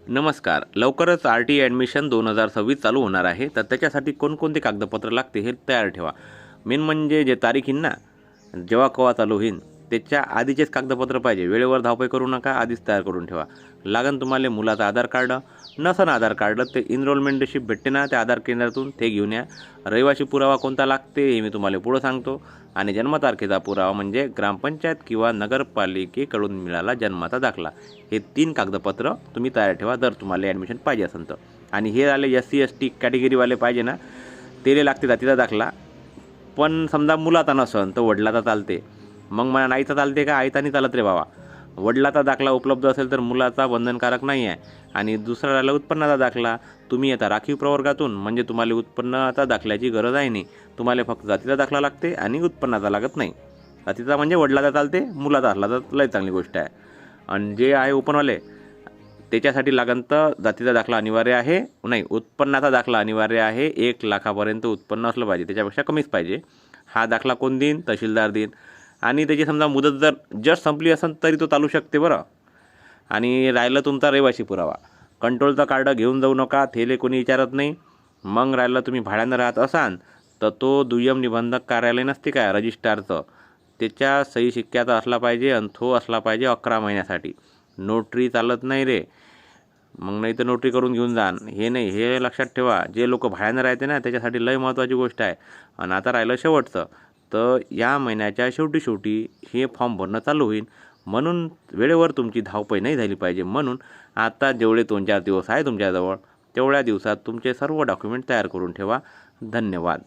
नमस्कार. लवकरच RT admission 2026 चालू होणार आहे. तर त्याच्यासाठी कोणकोणते कागदपत्र लागते हे तयार ठेवा. मेन म्हणजे जे तारीख येईन ना, जेव्हा केव्हा चालू होईन त्याच्या आधीचेच कागदपत्र पाहिजे. वेळेवर धावपळ करू नका, आधीच तयार करून ठेवा. लागन तुम्हाला मुलाचं आधार कार्ड, नसन आधार कार्ड ते एनरोलमेंट रिसिप्ट भेटते ना त्या आधार केंद्रातून, ते घेऊन या. रहिवासी पुरावा कोणता लागते हे मी तुम्हाला पुढं सांगतो. आणि जन्मतारखेचा पुरावा म्हणजे ग्रामपंचायत किंवा नगरपालिकेकडून मिळाला जन्माचा दाखला. हे 3 कागदपत्र तुम्ही तयार ठेवा जर तुम्हाला ॲडमिशन पाहिजे असेल तर. आणि हे आले SC ST कॅटेगरीवाले पाहिजे ना, त्याला लागते जातीचा दाखला. पण समजा मुलाचा नसन तर वडिलाचा चालते. मग मला नाहीचा चालते का? आईचा नाही चालत रे बाबा. वडिलाचा दाखला उपलब्ध असेल तर मुलाचा बंधनकारक नाही आहे. आणि दुसरा राहिला उत्पन्नाचा दाखला. तुम्ही आता राखीव प्रवर्गातून म्हणजे तुम्हाला उत्पन्नाचा दाखल्याची गरज आहे नाही. तुम्हाला फक्त जातीचा दाखला लागते आणि उत्पन्नाचा लागत नाही. जातीचा म्हणजे वडिलाचा चालते, मुलाचा असला तर लय चांगली गोष्ट आहे. आणि जे आहे ओपनवाले त्याच्यासाठी लागन तर जातीचा दाखला अनिवार्य आहे, नाही उत्पन्नाचा दाखला अनिवार्य आहे. 1 लाखापर्यंत उत्पन्न असलं पाहिजे, त्याच्यापेक्षा कमीच पाहिजे. हा दाखला कोण देईन? तहसीलदार देईन. आणि त्याची समजा मुदत जर जस्ट संपली असेल तरी तो चालू शकते बरं. आणि राहिलं तुमचा रहिवासी पुरावा. कंट्रोलचा कार्ड घेऊन जाऊ नका, थेले कोणी विचारत नाही. मग राहिलं तुम्ही भाड्यानं राहत असाल तर तो दुय्यम निबंधक कार्यालय नसते काय रजिस्ट्रारचं, त्याच्या सही शिक्क्याचा असला पाहिजे आणि तो असला पाहिजे 11 महिन्यासाठी. नोटरी चालत नाही रे. मग नाही तर नोटरी करून घेऊन जाण, हे नाही, हे लक्षात ठेवा. जे लोक भाड्यानं राहते ना त्याच्यासाठी लय महत्त्वाची गोष्ट आहे. आणि आता राहिलं शेवटचं, तर या महिन्याच्या शेवटी हे फॉर्म भरणं चालू होईल. म्हणून वेळेवर तुमची धावपळ नाही झाली पाहिजे. म्हणून आता जेवढे 2-4 दिवस आहे तुमच्याजवळ, तेवढ्या दिवसात तुमचे सर्व डॉक्युमेंट तयार करून ठेवा. धन्यवाद.